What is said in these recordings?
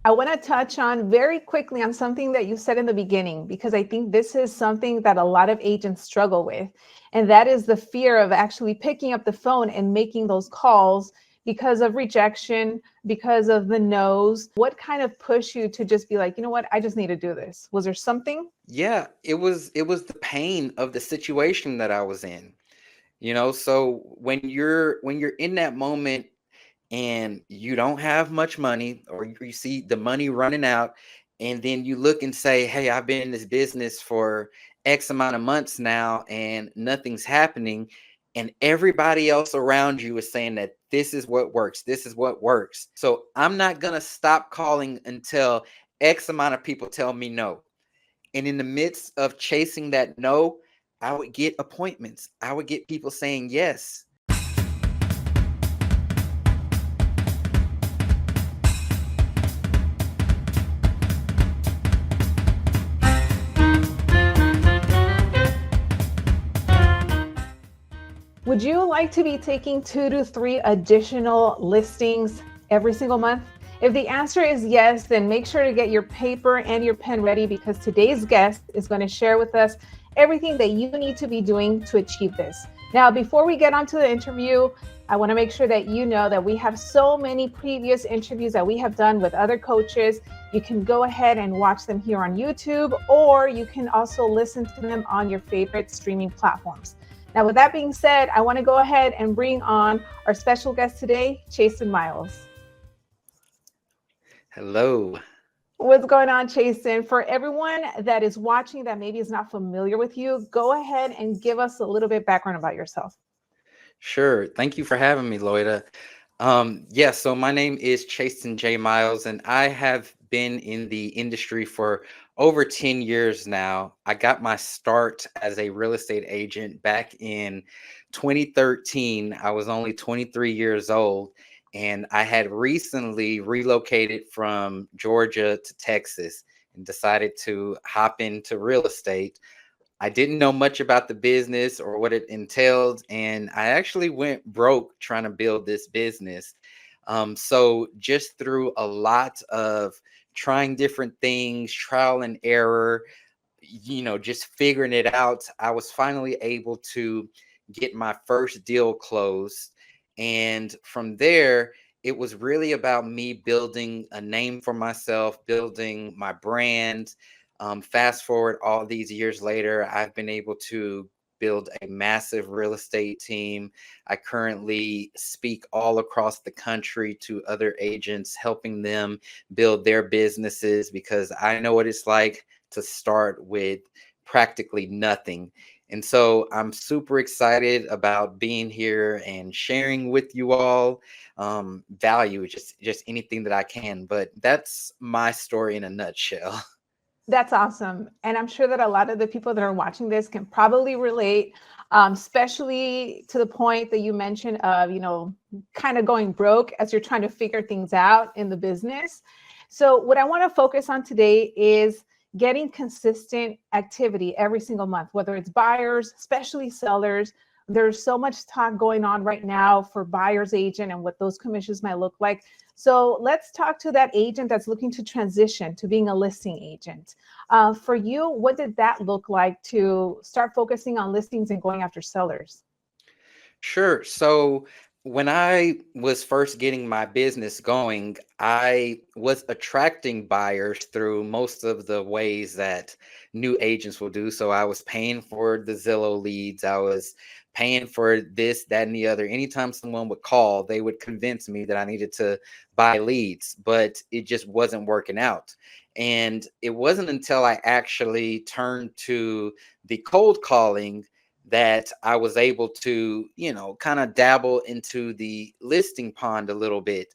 I want to touch on very quickly on something that you said in the beginning, because I think this is something that a lot of agents struggle with. And that is the fear of actually picking up the phone and making those calls because of rejection, because of the no's. What kind of pushed you to just be like, you know what, I just need to do this? Was there something? Yeah, it was the pain of the situation that I was in. So when you're in that moment and you don't have much money, or you see the money running out, and then you look and say, hey, I've been in this business for X amount of months now and nothing's happening, and everybody else around you is saying that this is what works, this is what works, so I'm not going to stop calling until X amount of people tell me no. And in the midst of chasing that no, I would get appointments, I would get people saying yes. Would you like to be taking 2 to 3 additional listings every single month? If the answer is yes, then make sure to get your paper and your pen ready, because today's guest is going to share with us everything that you need to be doing to achieve this. Now, before we get onto the interview, I want to make sure that you know that we have so many previous interviews that we have done with other coaches. You can go ahead and watch them here on YouTube, or you can also listen to them on your favorite streaming platforms. Now, with that being said, I want to go ahead and bring on our special guest today, Chastin Miles. Hello. What's going on, Chastin? For everyone that is watching that maybe is not familiar with you, go ahead and give us a little bit background about yourself. Sure. Thank you for having me, Loida. Yeah, so my name is Chastin J. Miles, and I have been in the industry for over 10 years now. I got my start as a real estate agent back in 2013. I was only 23 years old, and I had recently relocated from Georgia to Texas and decided to hop into real estate. I didn't know much about the business or what it entailed, and I actually went broke trying to build this business. So just through a lot of trying different things, trial and error, just figuring it out, I was finally able to get my first deal closed. And from there, it was really about me building a name for myself, building my brand. Fast forward all these years later, I've been able to build a massive real estate team. I currently speak all across the country to other agents, helping them build their businesses, because I know what it's like to start with practically nothing. And so I'm super excited about being here and sharing with you all value, just anything that I can. But that's my story in a nutshell. That's awesome. And I'm sure that a lot of the people that are watching this can probably relate, especially to the point that you mentioned of, kind of going broke as you're trying to figure things out in the business. So, what I want to focus on today is getting consistent activity every single month, whether it's buyers, especially sellers. There's so much talk going on right now for buyer's agent and what those commissions might look like. So let's talk to that agent that's looking to transition to being a listing agent. For you, what did that look like to start focusing on listings and going after sellers? Sure. So when I was first getting my business going, I was attracting buyers through most of the ways that new agents will do. So I was paying for the Zillow leads. I was paying for this, that, and the other. Anytime someone would call, they would convince me that I needed to buy leads, but it just wasn't working out. And it wasn't until I actually turned to the cold calling that I was able to, kind of dabble into the listing pond a little bit.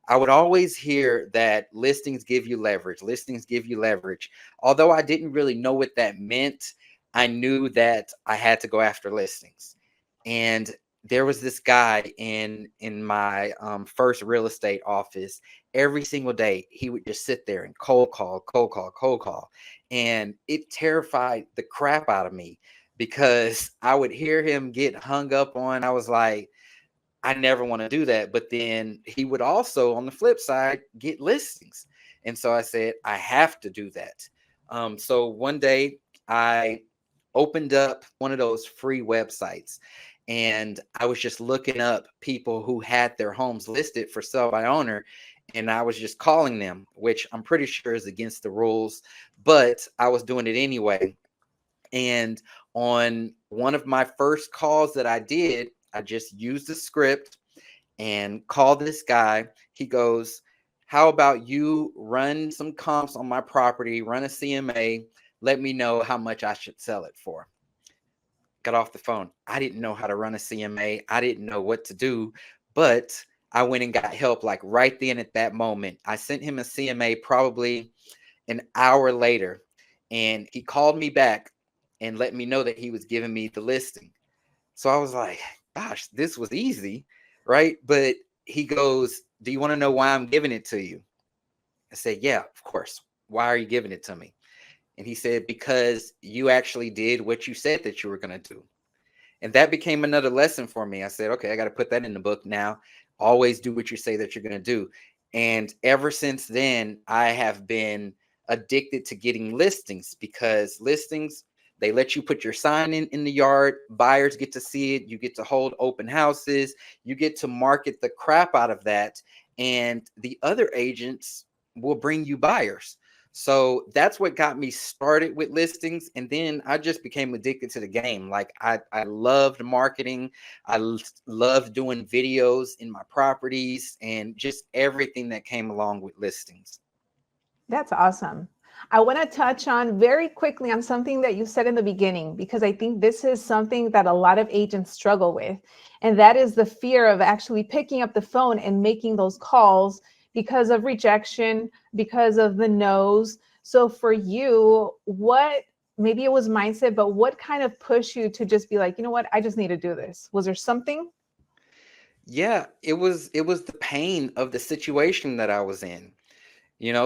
I would always hear that listings give you leverage, listings give you leverage. Although I didn't really know what that meant, I knew that I had to go after listings. And there was this guy in my first real estate office. Every single day, he would just sit there and cold call, cold call, cold call. And it terrified the crap out of me, because I would hear him get hung up on. I was like, I never want to do that. But then he would also, on the flip side, get listings. And so I said, I have to do that. So one day I opened up one of those free websites, and I was just looking up people who had their homes listed for sale by owner, and I was just calling them, which I'm pretty sure is against the rules, but I was doing it anyway. And on one of my first calls that I did, I just used the script and called this guy. He goes, how about you run some comps on my property, run a CMA, let me know how much I should sell it for. Got off the phone. I didn't know how to run a CMA. I didn't know what to do, but I went and got help like right then at that moment. I sent him a CMA probably an hour later, and he called me back and let me know that he was giving me the listing. So I was like, gosh, this was easy, right? But he goes, do you want to know why I'm giving it to you? I said, yeah, of course. Why are you giving it to me? And he said, because you actually did what you said that you were going to do. And that became another lesson for me. I said, okay, I got to put that in the book now. Always do what you say that you're going to do. And ever since then, I have been addicted to getting listings, because listings, they let you put your sign in the yard. Buyers get to see it. You get to hold open houses. You get to market the crap out of that. And the other agents will bring you buyers. So that's what got me started with listings. And then I just became addicted to the game. Like I loved marketing. Loved doing videos in my properties and just everything that came along with listings. That's awesome. I want to touch on very quickly on something that you said in the beginning, because I think this is something that a lot of agents struggle with. And that is the fear of actually picking up the phone and making those calls because of rejection, because of the no's. So for you, what, maybe it was mindset, but what kind of pushed you to just be like, you know what, I just need to do this? Was there something? Yeah, it was the pain of the situation that I was in.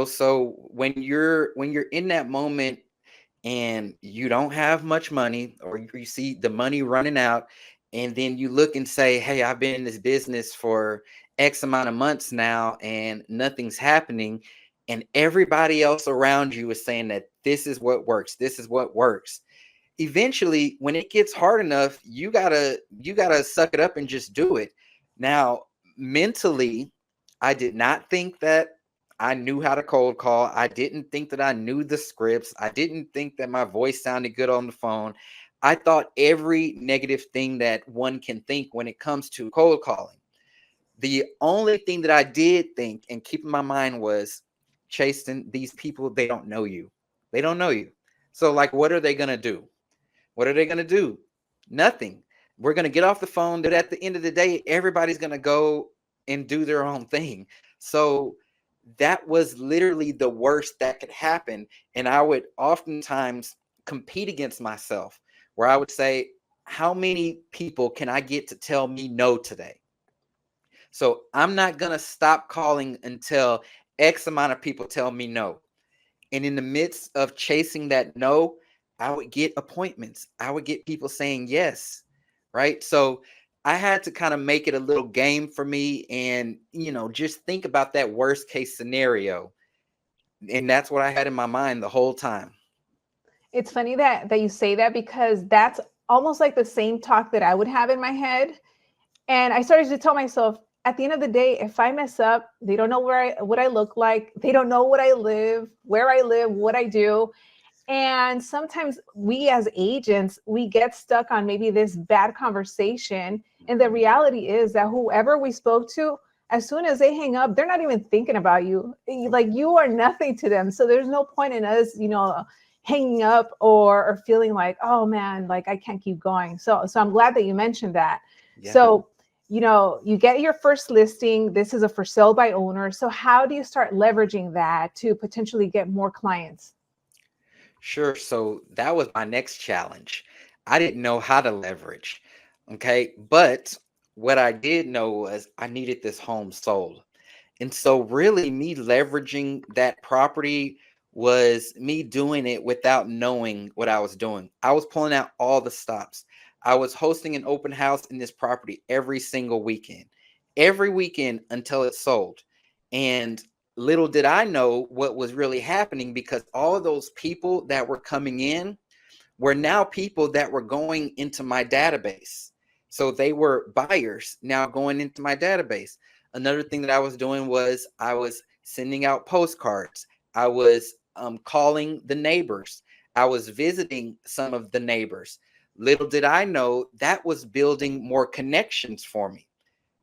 So when you're in that moment and you don't have much money, or you see the money running out, and then you look and say, hey, I've been in this business for X amount of months now and nothing's happening, and everybody else around you is saying that this is what works, this is what works. Eventually, when it gets hard enough, you gotta suck it up and just do it. Now, mentally, I did not think that I knew how to cold call. I didn't think that I knew the scripts. I didn't think that my voice sounded good on the phone. I thought every negative thing that one can think when it comes to cold calling. The only thing that I did think and keep in my mind was, Chasing, these people, they don't know you. They don't know you. So, like, what are they going to do? What are they going to do? Nothing. We're going to get off the phone. But at the end of the day, everybody's going to go and do their own thing. So that was literally the worst that could happen. And I would oftentimes compete against myself, where I would say, how many people can I get to tell me no today? So I'm not going to stop calling until X amount of people tell me no. And in the midst of chasing that no, I would get appointments. I would get people saying yes. Right. So I had to kind of make it a little game for me and, just think about that worst case scenario. And that's what I had in my mind the whole time. It's funny that you say that, because that's almost like the same talk that I would have in my head. And I started to tell myself, at the end of the day, if I mess up, they don't know what I look like. They don't know what I live, where I live, what I do. And sometimes we as agents, we get stuck on maybe this bad conversation. And the reality is that whoever we spoke to, as soon as they hang up, they're not even thinking about you. Like, you are nothing to them. So there's no point in us, hanging up or feeling like, oh man, like I can't keep going. So I'm glad that you mentioned that. Yeah. So, you get your first listing. This is a for sale by owner. So how do you start leveraging that to potentially get more clients? Sure. So that was my next challenge. I didn't know how to leverage. Okay. But what I did know was I needed this home sold. And so, really, me leveraging that property was me doing it without knowing what I was doing. I was pulling out all the stops. I was hosting an open house in this property every single weekend until it sold. And little did I know what was really happening, because all of those people that were coming in were now people that were going into my database. So they were buyers now going into my database. Another thing that I was doing was I was sending out postcards. I was calling the neighbors. I was visiting some of the neighbors. Little did I know that was building more connections for me,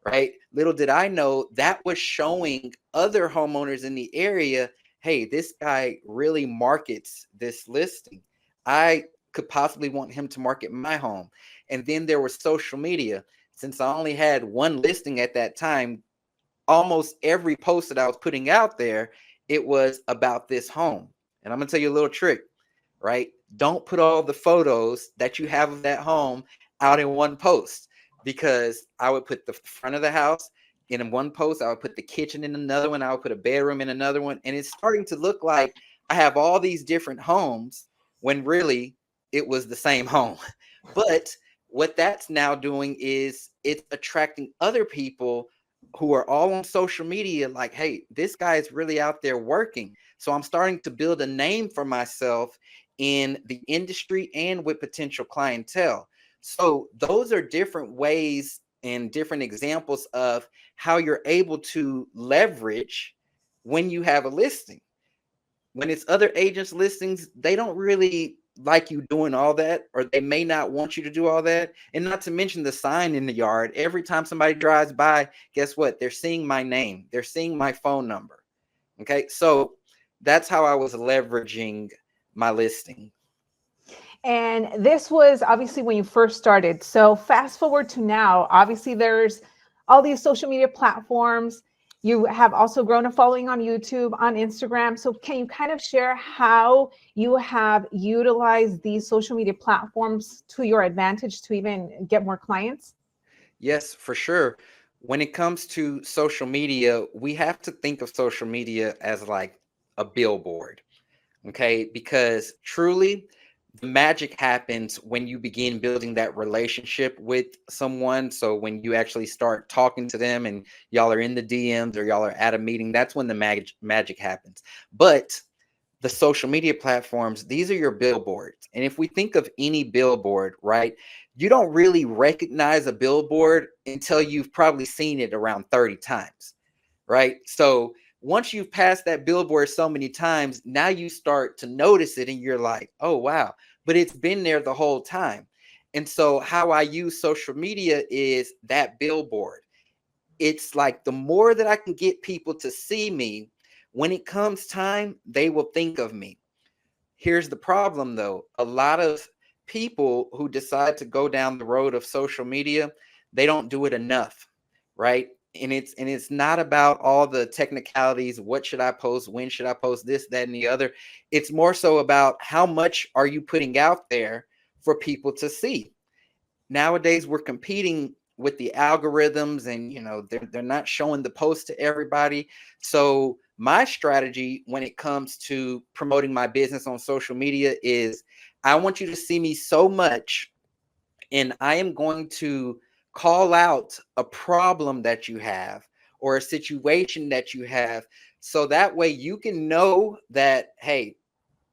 right? Little did I know that was showing other homeowners in the area, hey, this guy really markets this listing. I could possibly want him to market my home. And then there was social media. Since I only had one listing at that time, almost every post that I was putting out there, it was about this home. And I'm going to tell you a little trick, right? Don't put all the photos that you have of that home out in one post, because I would put the front of the house in one post, I would put the kitchen in another one, I would put a bedroom in another one, and it's starting to look like I have all these different homes when really it was the same home. But what that's now doing is it's attracting other people who are all on social media, like, hey, this guy is really out there working. So I'm starting to build a name for myself in the industry and with potential clientele. So those are different ways and different examples of how you're able to leverage when you have a listing. When it's other agents' listings, they don't really like you doing all that, or they may not want you to do all that. And not to mention the sign in the yard. Every time somebody drives by, guess what? They're seeing my name, they're seeing my phone number. Okay. So that's how I was leveraging my listing. And this was obviously when you first started. So fast forward to now, obviously there's all these social media platforms. You have also grown a following on YouTube, on Instagram. So can you kind of share how you have utilized these social media platforms to your advantage to even get more clients? Yes, for sure. When it comes to social media, we have to think of social media as like a billboard. Okay, because truly the magic happens when you begin building that relationship with someone. So when you actually start talking to them and y'all are in the DMs or y'all are at a meeting, that's when the magic happens. But the social media platforms, these are your billboards. And if we think of any billboard, right, you don't really recognize a billboard until you've probably seen it around 30 times, right? So once you've passed that billboard so many times, now you start to notice it and you're like, oh, wow, but it's been there the whole time. And so how I use social media is that billboard. It's like the more that I can get people to see me, when it comes time, they will think of me. Here's the problem though. A lot of people who decide to go down the road of social media, they don't do it enough, right? And it's not about all the technicalities. What should I post? When should I post this, that, and the other? It's more so about how much are you putting out there for people to see. Nowadays we're competing with the algorithms, and they're not showing the post to everybody. So my strategy when it comes to promoting my business on social media is I want you to see me so much, and I am going to call out a problem that you have or a situation that you have, so that way you can know that, hey,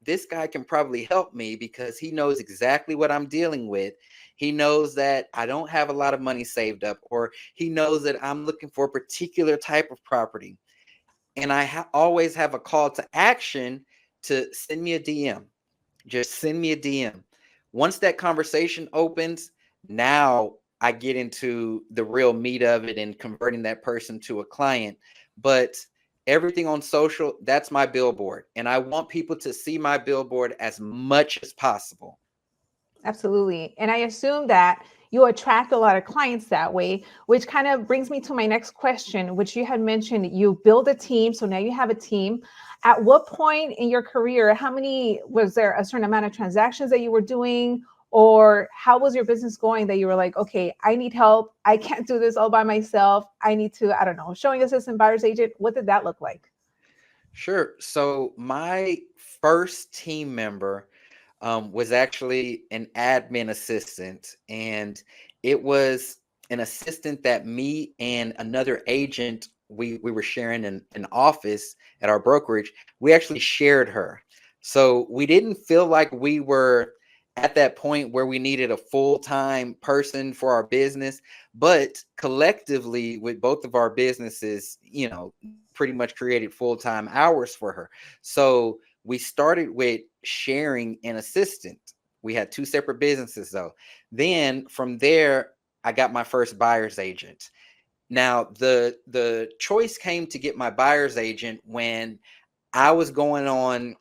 this guy can probably help me because he knows exactly what I'm dealing with. He knows that I don't have a lot of money saved up, or he knows that I'm looking for a particular type of property. And I always have a call to action to send me a DM. Just send me a DM. Once that conversation opens, now I get into the real meat of it and converting that person to a client. But everything on social, that's my billboard. And I want people to see my billboard as much as possible. Absolutely. And I assume that you attract a lot of clients that way, which kind of brings me to my next question, which you had mentioned you build a team. So now you have a team. At what point in your career, was there a certain amount of transactions that you were doing? Or how was your business going that you were like, okay, I need help. I can't do this all by myself. I need to, I don't know, showing assistant, buyer's agent. What did that look like? Sure. So my first team member was actually an admin assistant, and it was an assistant that me and another agent we were sharing an office at our brokerage. We actually shared her. So we didn't feel like we were at that point where we needed a full-time person for our business, but collectively with both of our businesses, pretty much created full-time hours for her. So we started with sharing an assistant. We had two separate businesses though. Then from there, I got my first buyer's agent. Now, the choice came to get my buyer's agent when I was going on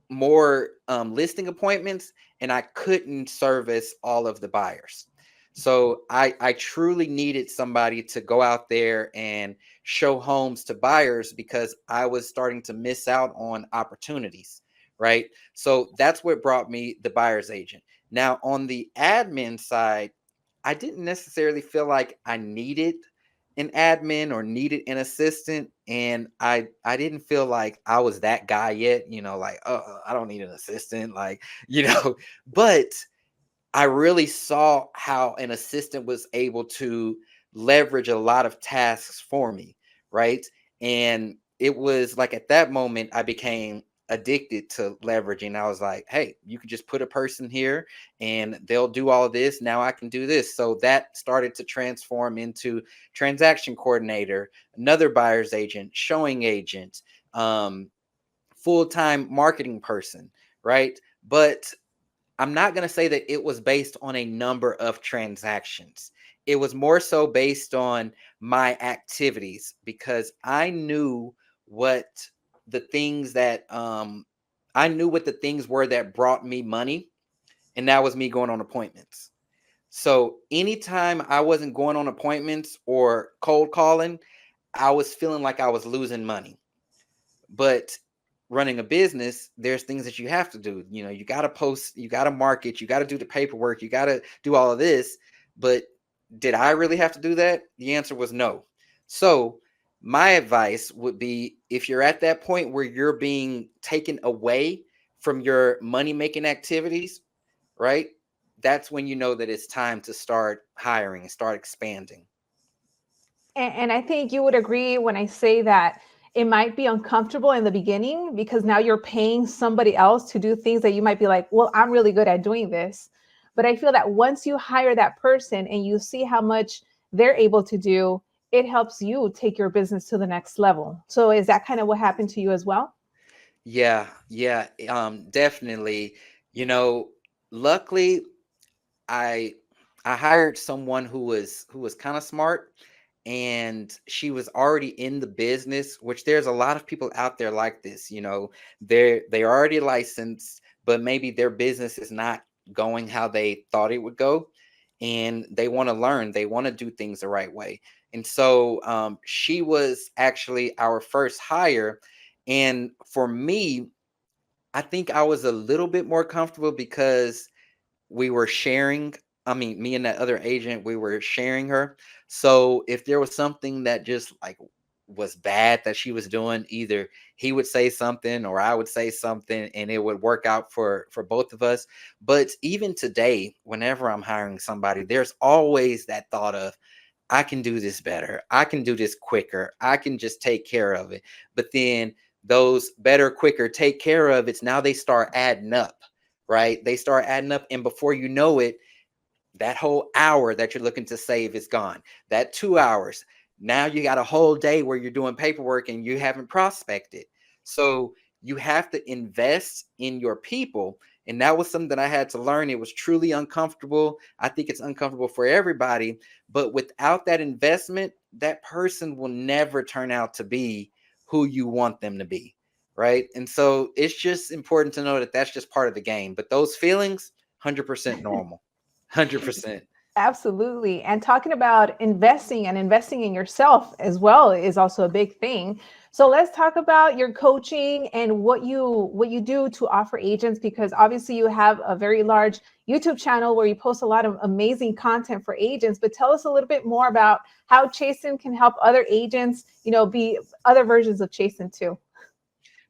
more listing appointments and I couldn't service all of the buyers. So I truly needed somebody to go out there and show homes to buyers because I was starting to miss out on opportunities, right? So that's what brought me the buyer's agent. Now, on the admin side, I didn't necessarily feel like I needed an admin or needed an assistant, and I didn't feel like I was that guy yet, like, I don't need an assistant, like, but I really saw how an assistant was able to leverage a lot of tasks for me, right? And it was like at that moment I became addicted to leveraging. I was like, hey, you can just put a person here and they'll do all of this. Now I can do this. So that started to transform into transaction coordinator, another buyer's agent, showing agent, full-time marketing person, right? But I'm not going to say that it was based on a number of transactions. It was more so based on my activities because what the things that I knew what the things were that brought me money, and that was me going on appointments. So anytime I wasn't going on appointments or cold calling, I was feeling like I was losing money. But running a business, there's things that you have to do. You got to post, you got to market, you got to do the paperwork, you got to do all of this. But did I really have to do that? The answer was no. So my advice would be, if you're at that point where you're being taken away from your money making activities, right? That's when you know that it's time to start hiring and start expanding. And I think you would agree when I say that it might be uncomfortable in the beginning because now you're paying somebody else to do things that you might be like, well, I'm really good at doing this. But I feel that once you hire that person and you see how much they're able to do, it helps you take your business to the next level. So is that kind of what happened to you as well? Yeah, yeah, definitely. You know, luckily I I hired someone who was kind of smart, and she was already in the business, which there's a lot of people out there like this, they're already licensed, but maybe their business is not going how they thought it would go, and they want to learn, they want to do things the right way. And so she was actually our first hire. And for me, I think I was a little bit more comfortable because we were sharing, I mean, me and that other agent, we were sharing her. So if there was something that just like was bad that she was doing, either he would say something or I would say something, and it would work out for both of us. But even today, whenever I'm hiring somebody, there's always that thought of, I can do this better. I can do this quicker. I can just take care of it. But then those better, quicker, take care of it's now they start adding up, right? They start adding up. And before you know it, that whole hour that you're looking to save is gone. That 2 hours. Now you got a whole day where you're doing paperwork and you haven't prospected. So you have to invest in your people. And that was something that I had to learn. It was truly uncomfortable. I think it's uncomfortable for everybody. But without that investment, that person will never turn out to be who you want them to be. Right. And so it's just important to know that that's just part of the game. But those feelings, 100% normal. 100%. Absolutely. And talking about investing and investing in yourself as well is also a big thing. So let's talk about your coaching and what you do to offer agents, because obviously you have a very large YouTube channel where you post a lot of amazing content for agents. But tell us a little bit more about how Chastin can help other agents, be other versions of Chastin too.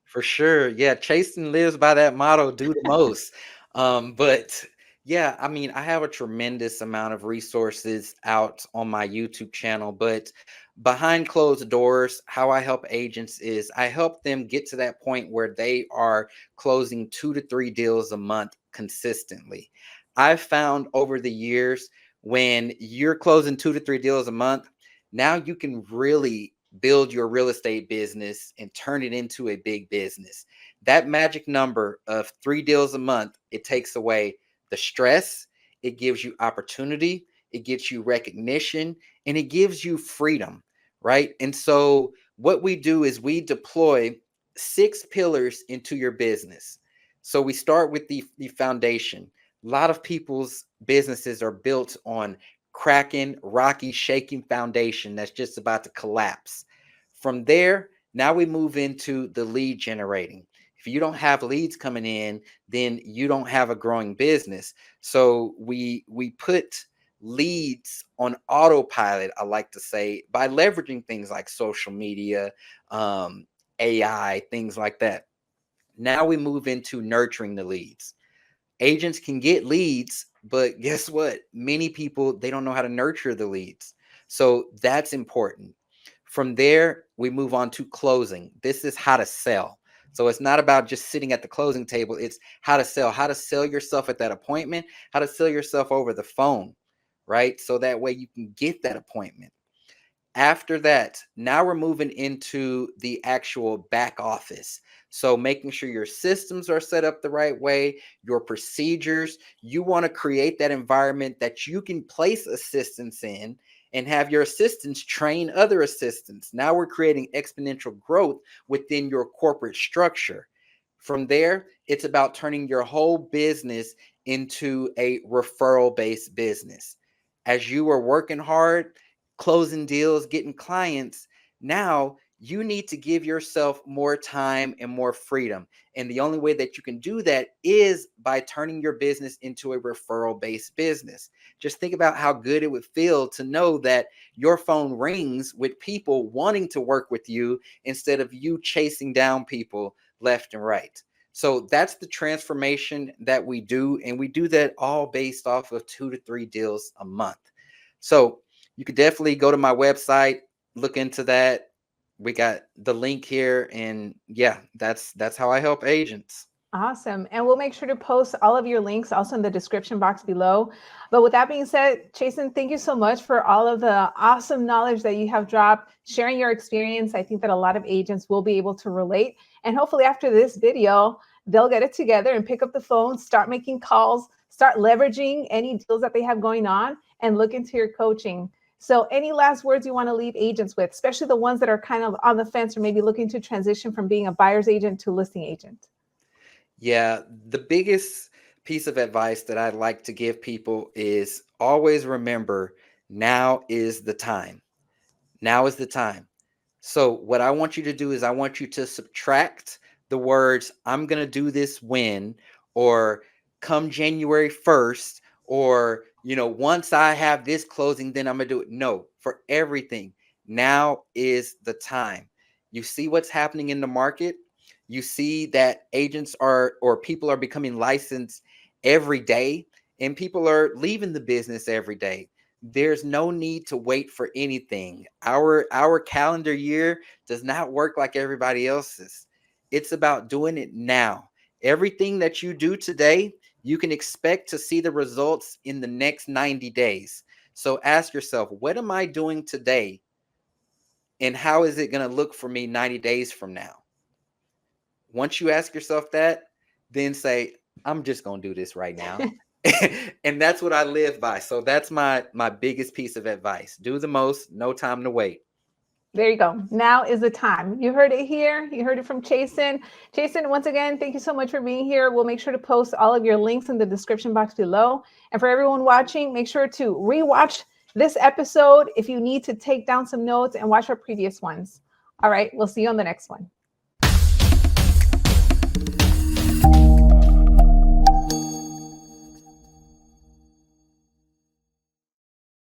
For sure. Yeah, Chaston lives by that motto, do the most. But Yeah, I mean, I have a tremendous amount of resources out on my YouTube channel, but behind closed doors, how I help agents is I help them get to that point where they are closing 2 to 3 deals a month consistently. I've found over the years when you're closing 2 to 3 deals a month, now you can really build your real estate business and turn it into a big business. That magic number of 3 deals a month, it takes away the stress, it gives you opportunity, it gives you recognition, and it gives you freedom, right? And so, what we do is we deploy 6 pillars into your business. So, we start with the foundation. A lot of people's businesses are built on cracking, rocky, shaking foundation that's just about to collapse. From there, now we move into the lead generating. If you don't have leads coming in, then you don't have a growing business. So we put leads on autopilot, I like to say, by leveraging things like social media, um, AI, things like that. Now we move into nurturing the leads. Agents can get leads, but guess what? Many people, they don't know how to nurture the leads. So that's important. From there, we move on to closing. This is how to sell. So it's not about just sitting at the closing table. It's how to sell yourself at that appointment, how to sell yourself over the phone, right? So that way you can get that appointment. After that, now we're moving into the actual back office. So making sure your systems are set up the right way, your procedures, you want to create that environment that you can place assistants in and have your assistants train other assistants. Now we're creating exponential growth within your corporate structure. From there, it's about turning your whole business into a referral based business. As you are working hard, closing deals, getting clients, now you need to give yourself more time and more freedom. And the only way that you can do that is by turning your business into a referral based business. Just think about how good it would feel to know that your phone rings with people wanting to work with you instead of you chasing down people left and right. So that's the transformation that we do. And we do that all based off of 2 to 3 deals a month. So you could definitely go to my website, look into that. We got the link here, and yeah, that's how I help agents. Awesome. And we'll make sure to post all of your links also in the description box below. But with that being said, Chastin, thank you so much for all of the awesome knowledge that you have dropped, sharing your experience. I think that a lot of agents will be able to relate. And hopefully after this video, they'll get it together and pick up the phone, start making calls, start leveraging any deals that they have going on, and look into your coaching. So any last words you want to leave agents with, especially the ones that are kind of on the fence or maybe looking to transition from being a buyer's agent to listing agent? Yeah, the biggest piece of advice that I'd like to give people is always remember now is the time. Now is the time. So, what I want you to do is I want you to subtract the words, I'm going to do this when, or come January 1st, or, once I have this closing, then I'm going to do it. No, for everything. Now is the time. You see what's happening in the market. You see that agents are, or people are becoming licensed every day, and people are leaving the business every day. There's no need to wait for anything. Our calendar year does not work like everybody else's. It's about doing it now. Everything that you do today, you can expect to see the results in the next 90 days. So ask yourself, what am I doing today? And how is it going to look for me 90 days from now? Once you ask yourself that, then say, I'm just going to do this right now. And that's what I live by. So that's my biggest piece of advice. Do the most, no time to wait. There you go. Now is the time. You heard it here. You heard it from Chastin. Chastin, once again, thank you so much for being here. We'll make sure to post all of your links in the description box below. And for everyone watching, make sure to rewatch this episode if you need to take down some notes and watch our previous ones. All right, we'll see you on the next one.